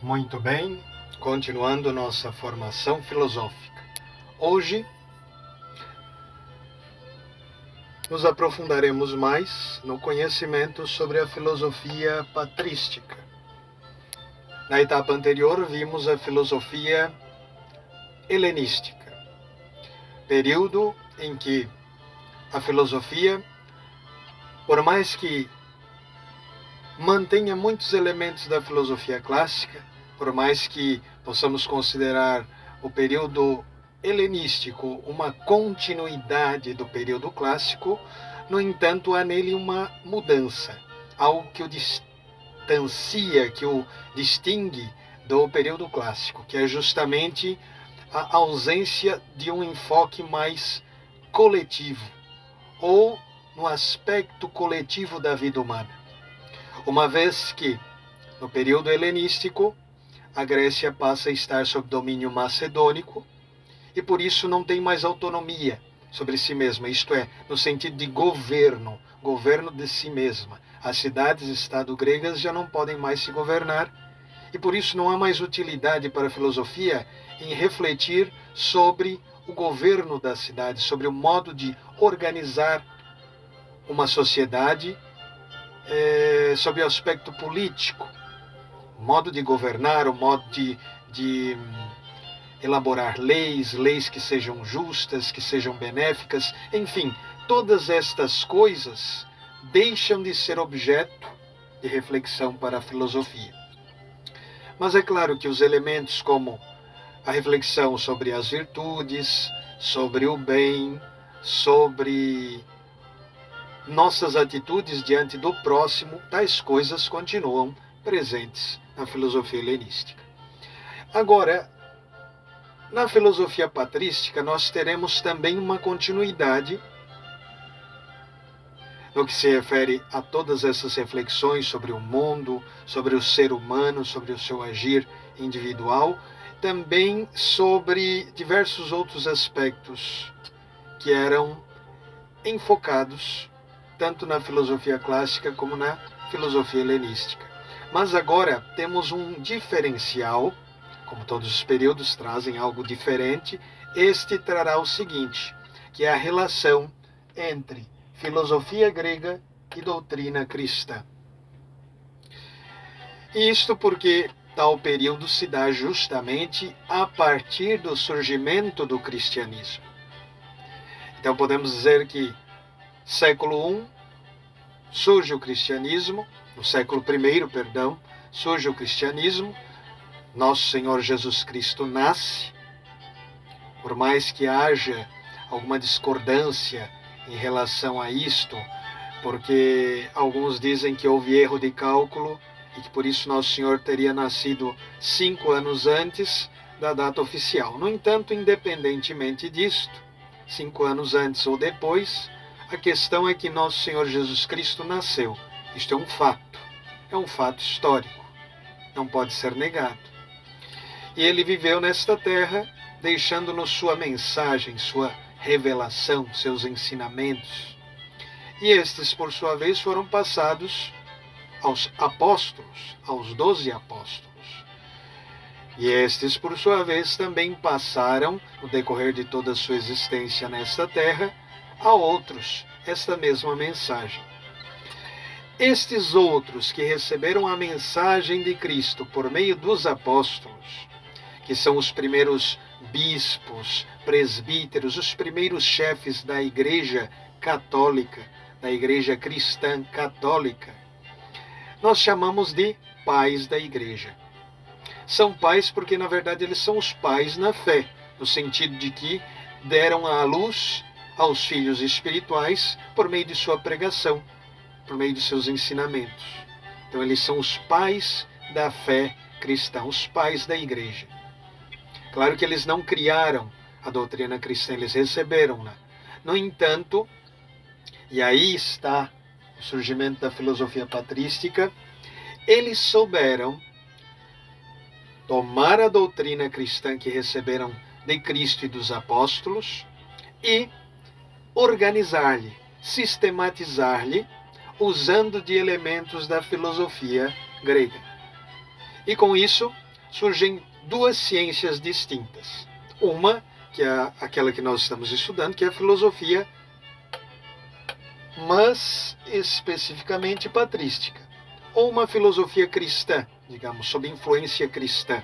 Muito bem, continuando nossa formação filosófica. Hoje nos aprofundaremos mais no conhecimento sobre a filosofia patrística. Na etapa anterior vimos a filosofia helenística, período em que a filosofia, por mais que mantenha muitos elementos da filosofia clássica, por mais que possamos considerar o período helenístico uma continuidade do período clássico, no entanto, há nele uma mudança, algo que o distancia, que o distingue do período clássico, que é justamente a ausência de um enfoque mais coletivo, ou no aspecto coletivo da vida humana. Uma vez que, no período helenístico, a Grécia passa a estar sob domínio macedônico e por isso não tem mais autonomia sobre si mesma, isto é, no sentido de governo de si mesma. As cidades-estado gregas já não podem mais se governar e por isso não há mais utilidade para a filosofia em refletir sobre o governo da cidade, sobre o modo de organizar uma sociedade, sobre o aspecto político, o modo de governar, o modo de elaborar leis que sejam justas, que sejam benéficas, enfim, todas estas coisas deixam de ser objeto de reflexão para a filosofia. Mas é claro que os elementos como a reflexão sobre as virtudes, sobre o bem, sobre nossas atitudes diante do próximo, tais coisas continuam presentes na filosofia helenística. Agora, na filosofia patrística, nós teremos também uma continuidade no que se refere a todas essas reflexões sobre o mundo, sobre o ser humano, sobre o seu agir individual, também sobre diversos outros aspectos que eram enfocados tanto na filosofia clássica como na filosofia helenística. Mas agora temos um diferencial, como todos os períodos trazem algo diferente, este trará o seguinte, que é a relação entre filosofia grega e doutrina cristã. E isto porque tal período se dá justamente a partir do surgimento do cristianismo. Então podemos dizer que século I surge o cristianismo, no século I, surge o cristianismo, nosso Senhor Jesus Cristo nasce, por mais que haja alguma discordância em relação a isto, porque alguns dizem que houve erro de cálculo e que por isso Nosso Senhor teria nascido 5 anos antes da data oficial. No entanto, independentemente disto, 5 anos antes ou depois, a questão é que Nosso Senhor Jesus Cristo nasceu. Isto é um fato histórico, não pode ser negado. E ele viveu nesta terra, deixando-nos sua mensagem, sua revelação, seus ensinamentos. E estes, por sua vez, foram passados aos apóstolos, aos 12 apóstolos. E estes, por sua vez, também passaram, no decorrer de toda a sua existência nesta terra, a outros esta mesma mensagem. Estes outros que receberam a mensagem de Cristo por meio dos apóstolos, que são os primeiros bispos, presbíteros, os primeiros chefes da Igreja Católica, da Igreja Cristã Católica, nós chamamos de pais da Igreja. São pais porque, na verdade, eles são os pais na fé, no sentido de que deram à luz aos filhos espirituais por meio de sua pregação, por meio de seus ensinamentos. Então, eles são os pais da fé cristã, os pais da Igreja. Claro que eles não criaram a doutrina cristã, eles receberam-na. No entanto, e aí está o surgimento da filosofia patrística, eles souberam tomar a doutrina cristã que receberam de Cristo e dos apóstolos e organizar-lhe, sistematizar-lhe, usando de elementos da filosofia grega. E com isso, surgem duas ciências distintas. Uma, que é aquela que nós estamos estudando, que é a filosofia, mas especificamente patrística, ou uma filosofia cristã, digamos, sob influência cristã,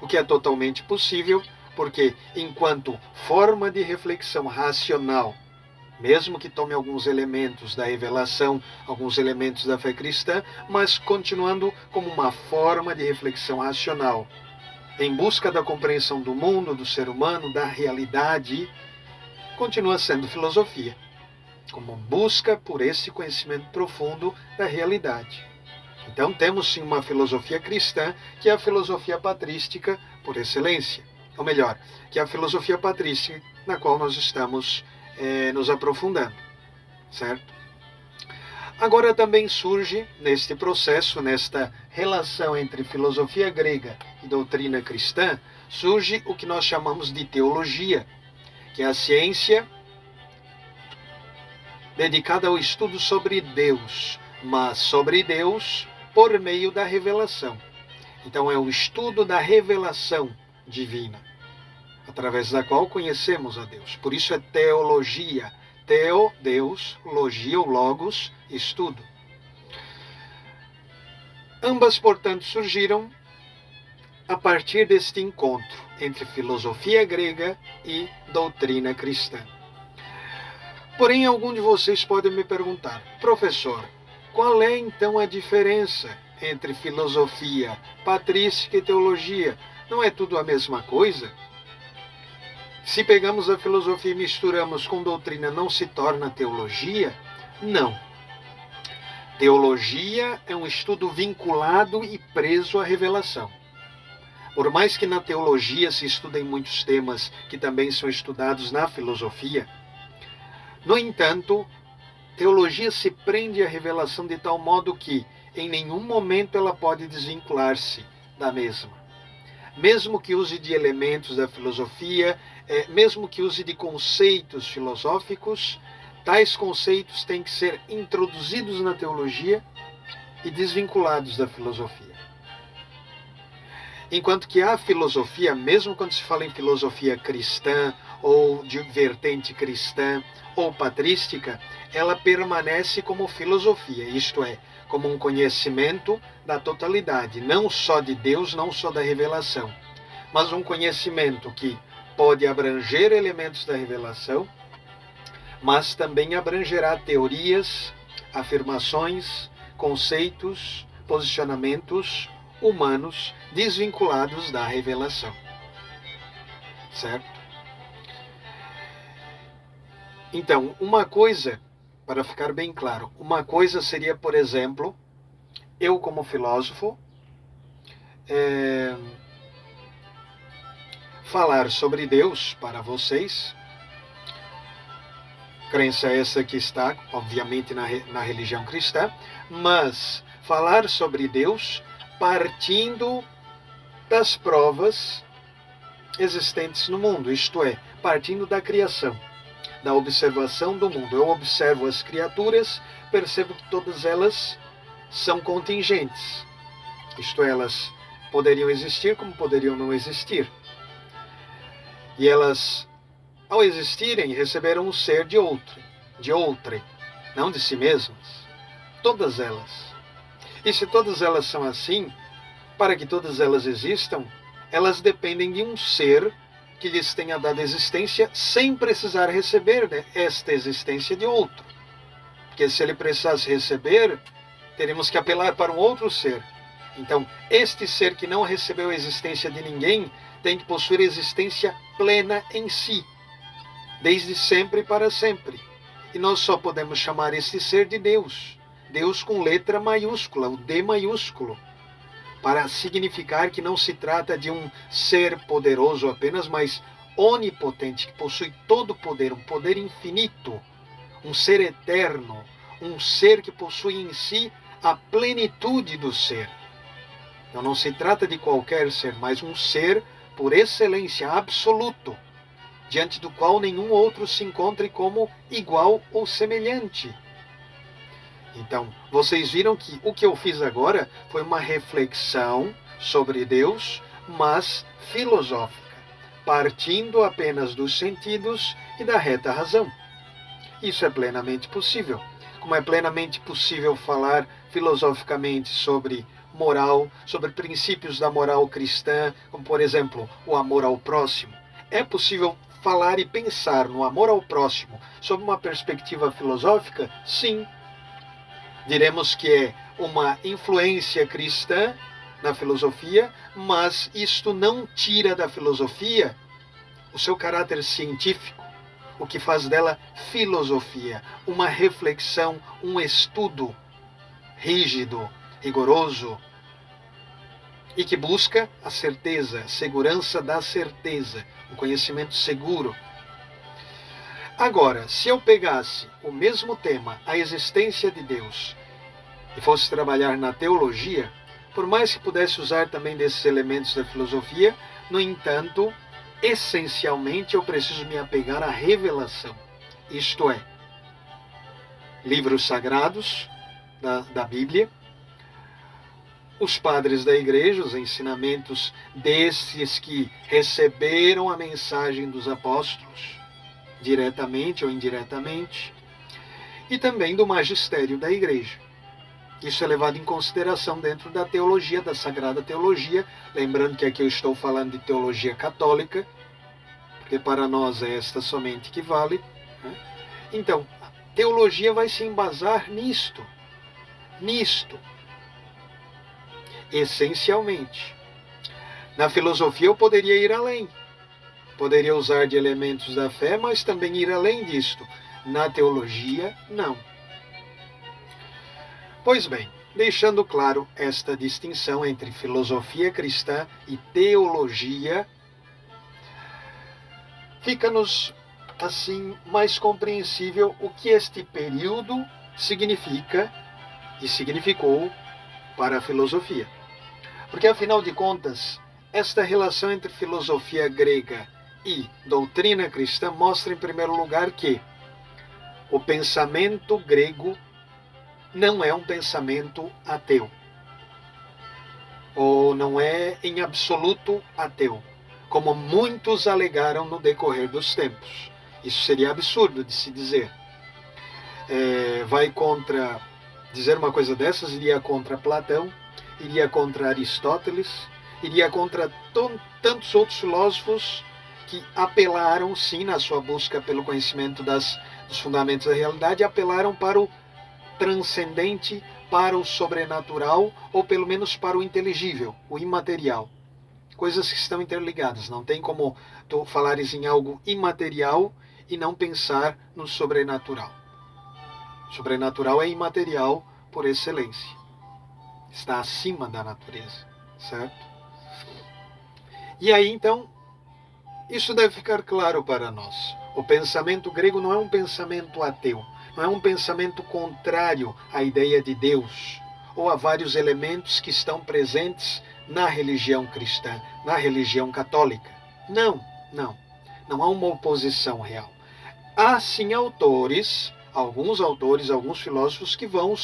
o que é totalmente possível, porque enquanto forma de reflexão racional, mesmo que tome alguns elementos da revelação, alguns elementos da fé cristã, mas continuando como uma forma de reflexão racional, em busca da compreensão do mundo, do ser humano, da realidade, continua sendo filosofia, como busca por esse conhecimento profundo da realidade. Então temos sim uma filosofia cristã, que é a filosofia patrística por excelência. Ou melhor, que é a filosofia patrística na qual nós estamos nos aprofundando, certo? Agora também surge, neste processo, nesta relação entre filosofia grega e doutrina cristã, surge o que nós chamamos de teologia, que é a ciência dedicada ao estudo sobre Deus, mas sobre Deus por meio da revelação. Então é o estudo da revelação divina, através da qual conhecemos a Deus. Por isso é teologia. Teo, Deus, logia, ou logos, estudo. Ambas, portanto, surgiram a partir deste encontro entre filosofia grega e doutrina cristã. Porém, algum de vocês pode me perguntar: professor, qual é então a diferença entre filosofia patrística e teologia? Não é tudo a mesma coisa? Se pegamos a filosofia e misturamos com doutrina, não se torna teologia? Não. Teologia é um estudo vinculado e preso à revelação. Por mais que na teologia se estudem muitos temas que também são estudados na filosofia, no entanto, teologia se prende à revelação de tal modo que, em nenhum momento, ela pode desvincular-se da mesma. Mesmo que use de elementos da filosofia, mesmo que use de conceitos filosóficos, tais conceitos têm que ser introduzidos na teologia e desvinculados da filosofia. Enquanto que a filosofia, mesmo quando se fala em filosofia cristã, ou de vertente cristã, ou patrística, ela permanece como filosofia, isto é, como um conhecimento da totalidade, não só de Deus, não só da revelação, mas um conhecimento que pode abranger elementos da revelação, mas também abrangerá teorias, afirmações, conceitos, posicionamentos humanos desvinculados da revelação. Certo? Então, uma coisa, para ficar bem claro, uma coisa seria, por exemplo, eu como filósofo, falar sobre Deus para vocês, crença essa que está, obviamente, na religião cristã, mas falar sobre Deus partindo das provas existentes no mundo, isto é, partindo da criação, da observação do mundo. Eu observo as criaturas, percebo que todas elas são contingentes, isto é, elas poderiam existir como poderiam não existir. E elas, ao existirem, receberam um ser de outrem, não de si mesmas. Todas elas. E se todas elas são assim, para que todas elas existam, elas dependem de um ser que lhes tenha dado existência sem precisar receber, né, esta existência de outro. Porque se ele precisasse receber, teríamos que apelar para um outro ser. Então, este ser que não recebeu a existência de ninguém tem que possuir existência plena em si, desde sempre e para sempre. E nós só podemos chamar esse ser de Deus. Deus com letra maiúscula, o D maiúsculo, para significar que não se trata de um ser poderoso apenas, mas onipotente, que possui todo o poder, um poder infinito, um ser eterno, um ser que possui em si a plenitude do ser. Então não se trata de qualquer ser, mas um ser por excelência absoluto, diante do qual nenhum outro se encontre como igual ou semelhante. Então, vocês viram que o que eu fiz agora foi uma reflexão sobre Deus, mas filosófica, partindo apenas dos sentidos e da reta razão. Isso é plenamente possível. Como é plenamente possível falar filosoficamente sobre moral, sobre princípios da moral cristã, como por exemplo o amor ao próximo. É possível falar e pensar no amor ao próximo sob uma perspectiva filosófica? Sim. Diremos que é uma influência cristã na filosofia, mas isto não tira da filosofia o seu caráter científico, o que faz dela filosofia, uma reflexão, um estudo rígido, rigoroso, e que busca a certeza, a segurança da certeza, um conhecimento seguro. Agora, se eu pegasse o mesmo tema, a existência de Deus, e fosse trabalhar na teologia, por mais que pudesse usar também desses elementos da filosofia, no entanto, essencialmente eu preciso me apegar à revelação, isto é, livros sagrados da Bíblia, os padres da igreja, os ensinamentos desses que receberam a mensagem dos apóstolos, diretamente ou indiretamente, e também do magistério da igreja. Isso é levado em consideração dentro da teologia, da Sagrada Teologia, lembrando que aqui eu estou falando de teologia católica, porque para nós é esta somente que vale. Né? Então, a teologia vai se embasar nisto, essencialmente. Na filosofia eu poderia ir além, poderia usar de elementos da fé, mas também ir além disto. Na teologia, não. Pois bem, deixando claro esta distinção entre filosofia cristã e teologia, fica-nos assim mais compreensível o que este período significa e significou para a filosofia. Porque afinal de contas, esta relação entre filosofia grega e doutrina cristã mostra em primeiro lugar que o pensamento grego não é um pensamento ateu, ou não é em absoluto ateu, como muitos alegaram no decorrer dos tempos. Isso seria absurdo de se dizer. Dizer uma coisa dessas iria contra Platão, iria contra Aristóteles, iria contra tantos outros filósofos que apelaram, sim, na sua busca pelo conhecimento dos fundamentos da realidade, apelaram para o transcendente, para o sobrenatural, ou pelo menos para o inteligível, o imaterial. Coisas que estão interligadas. Não tem como tu falares em algo imaterial e não pensar no sobrenatural. O sobrenatural é imaterial por excelência. Está acima da natureza, certo? E aí, então, isso deve ficar claro para nós. O pensamento grego não é um pensamento ateu, não é um pensamento contrário à ideia de Deus, ou a vários elementos que estão presentes na religião cristã, na religião católica. Não, não. Não há uma oposição real. Há sim alguns autores, alguns filósofos que vão,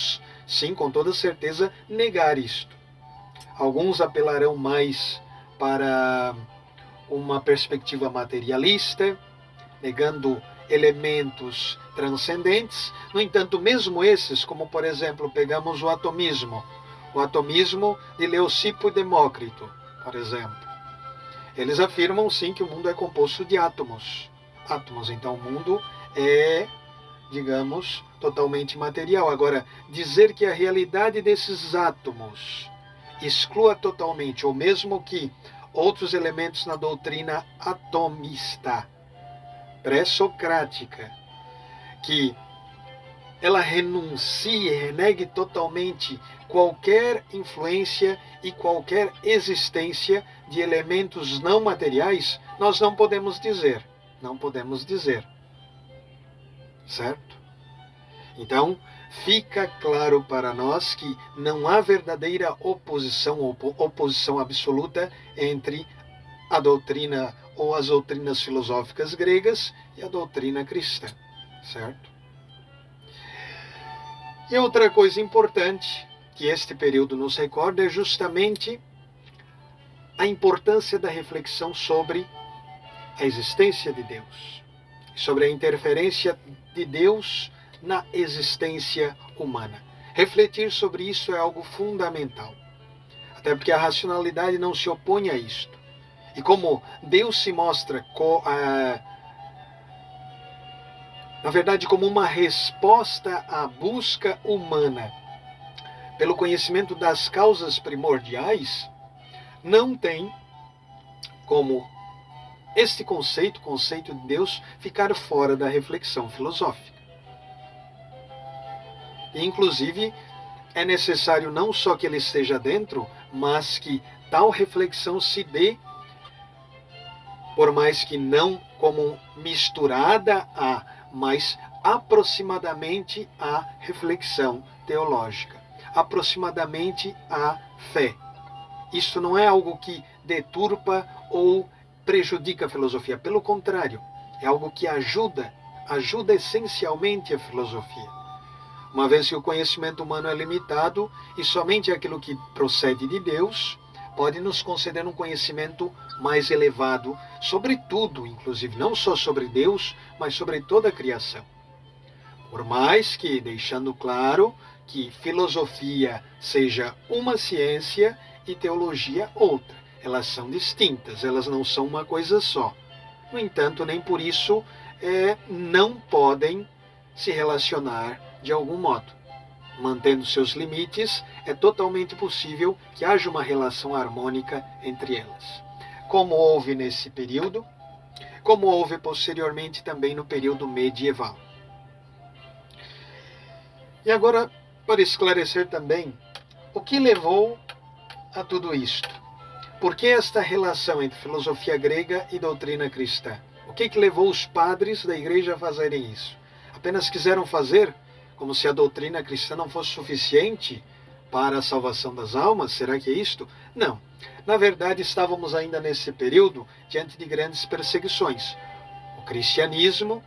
sim, com toda certeza, negar isto. Alguns apelarão mais para uma perspectiva materialista, negando elementos transcendentes. No entanto, mesmo esses, como por exemplo, pegamos o atomismo de Leucipo e Demócrito, por exemplo. Eles afirmam sim que o mundo é composto de átomos. Então o mundo é, digamos, totalmente material. Agora, dizer que a realidade desses átomos exclua totalmente, ou mesmo que outros elementos na doutrina atomista, pré-socrática, que ela renuncie, renegue totalmente qualquer influência e qualquer existência de elementos não materiais, nós não podemos dizer. Não podemos dizer. Certo? Então, fica claro para nós que não há verdadeira oposição ou oposição absoluta entre a doutrina ou as doutrinas filosóficas gregas e a doutrina cristã. Certo? E outra coisa importante que este período nos recorda é justamente a importância da reflexão sobre a existência de Deus, sobre a interferência de Deus na existência humana. Refletir sobre isso é algo fundamental, até porque a racionalidade não se opõe a isto. E como Deus se mostra, na verdade, como uma resposta à busca humana pelo conhecimento das causas primordiais, não tem como este conceito de Deus, ficar fora da reflexão filosófica. E, inclusive, é necessário não só que ele esteja dentro, mas que tal reflexão se dê, por mais que não como misturada a, mas aproximadamente à reflexão teológica, aproximadamente à fé. Isso não é algo que deturpa ou prejudica a filosofia, pelo contrário, é algo que ajuda essencialmente a filosofia. Uma vez que o conhecimento humano é limitado e somente aquilo que procede de Deus pode nos conceder um conhecimento mais elevado sobre tudo, inclusive não só sobre Deus, mas sobre toda a criação. Por mais que, deixando claro que filosofia seja uma ciência e teologia outra. Elas são distintas, elas não são uma coisa só. No entanto, nem por isso não podem se relacionar de algum modo. Mantendo seus limites, é totalmente possível que haja uma relação harmônica entre elas. Como houve nesse período, como houve posteriormente também no período medieval. E agora, para esclarecer também o que levou a tudo isto. Por que esta relação entre filosofia grega e doutrina cristã? O que levou os padres da igreja a fazerem isso? Apenas quiseram fazer como se a doutrina cristã não fosse suficiente para a salvação das almas? Será que é isto? Não. Na verdade, estávamos ainda nesse período diante de grandes perseguições. O cristianismo,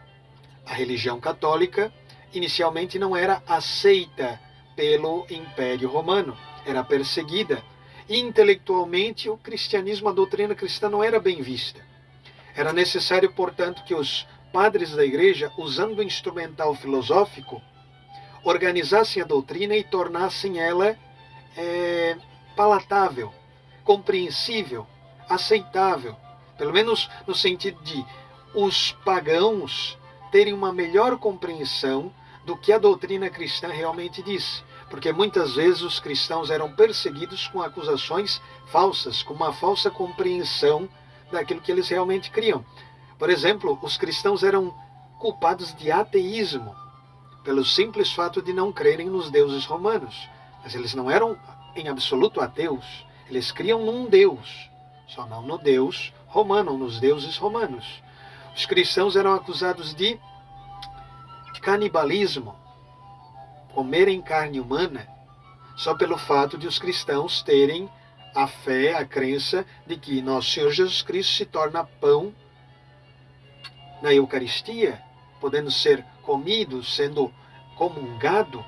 a religião católica, inicialmente não era aceita pelo Império Romano, era perseguida. E intelectualmente o cristianismo, a doutrina cristã não era bem vista. Era necessário, portanto, que os padres da igreja, usando o instrumental filosófico, organizassem a doutrina e tornassem ela palatável, compreensível, aceitável, pelo menos no sentido de os pagãos terem uma melhor compreensão do que a doutrina cristã realmente diz. Porque muitas vezes os cristãos eram perseguidos com acusações falsas, com uma falsa compreensão daquilo que eles realmente criam. Por exemplo, os cristãos eram culpados de ateísmo, pelo simples fato de não crerem nos deuses romanos. Mas eles não eram em absoluto ateus, eles criam num Deus, só não no Deus romano, nos deuses romanos. Os cristãos eram acusados de canibalismo, comerem carne humana, só pelo fato de os cristãos terem a fé, a crença de que nosso Senhor Jesus Cristo se torna pão na Eucaristia, podendo ser comido, sendo comungado.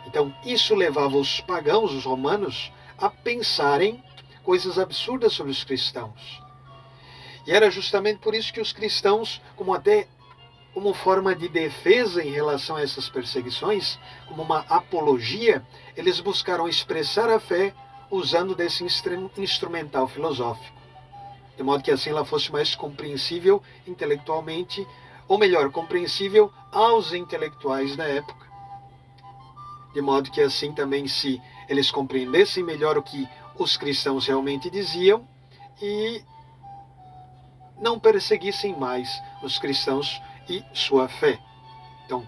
Então isso levava os pagãos, os romanos, a pensarem coisas absurdas sobre os cristãos. E era justamente por isso que os cristãos, como forma de defesa em relação a essas perseguições, como uma apologia, eles buscaram expressar a fé usando desse instrumental filosófico, de modo que assim ela fosse mais compreensível intelectualmente, ou melhor, compreensível aos intelectuais da época, de modo que assim também se eles compreendessem melhor o que os cristãos realmente diziam e não perseguissem mais os cristãos e sua fé. Então,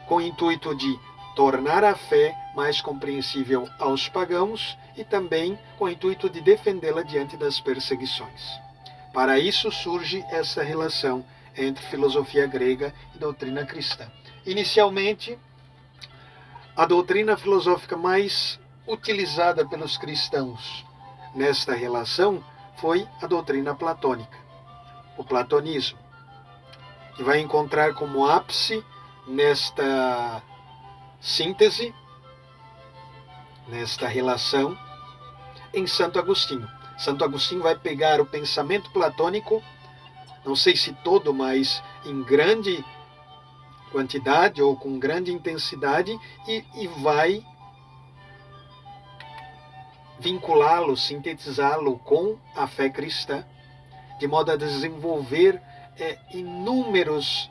com o intuito de tornar a fé mais compreensível aos pagãos e também com o intuito de defendê-la diante das perseguições. Para isso surge essa relação entre filosofia grega e doutrina cristã. Inicialmente, a doutrina filosófica mais utilizada pelos cristãos nesta relação foi a doutrina platônica, o platonismo, que vai encontrar como ápice nesta síntese nesta relação em Santo Agostinho. Santo Agostinho vai pegar o pensamento platônico, não sei se todo, mas em grande quantidade ou com grande intensidade, e vai vinculá-lo, sintetizá-lo com a fé cristã, de modo a desenvolver inúmeras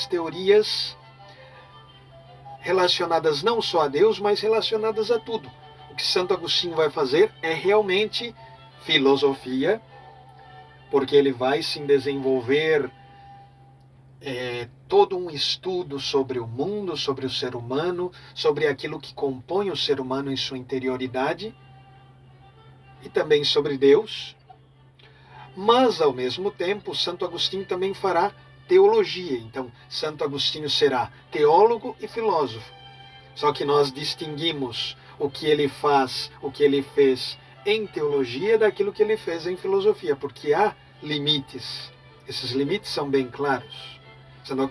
teorias relacionadas não só a Deus, mas relacionadas a tudo. O que Santo Agostinho vai fazer é realmente filosofia, porque ele vai se desenvolver todo um estudo sobre o mundo, sobre o ser humano, sobre aquilo que compõe o ser humano em sua interioridade, e também sobre Deus. Mas, ao mesmo tempo, Santo Agostinho também fará teologia. Então, Santo Agostinho será teólogo e filósofo. Só que nós distinguimos o que ele faz, o que ele fez em teologia daquilo que ele fez em filosofia, porque há limites. Esses limites são bem claros.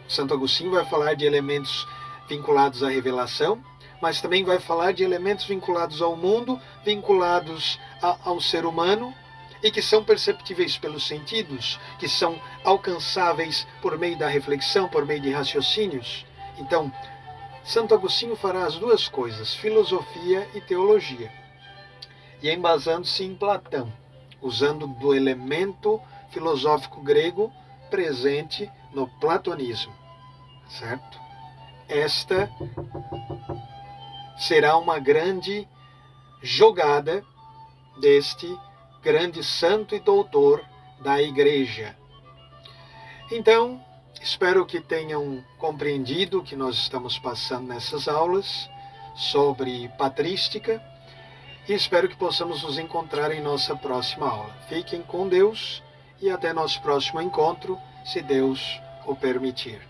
Santo Agostinho vai falar de elementos vinculados à revelação, mas também vai falar de elementos vinculados ao mundo, vinculados ao ser humano, e que são perceptíveis pelos sentidos, que são alcançáveis por meio da reflexão, por meio de raciocínios. Então, Santo Agostinho fará as duas coisas, filosofia e teologia, e embasando-se em Platão, usando do elemento filosófico grego presente no platonismo, certo? Esta será uma grande jogada deste grande santo e doutor da Igreja. Então, espero que tenham compreendido o que nós estamos passando nessas aulas sobre patrística, e espero que possamos nos encontrar em nossa próxima aula. Fiquem com Deus e até nosso próximo encontro, se Deus o permitir.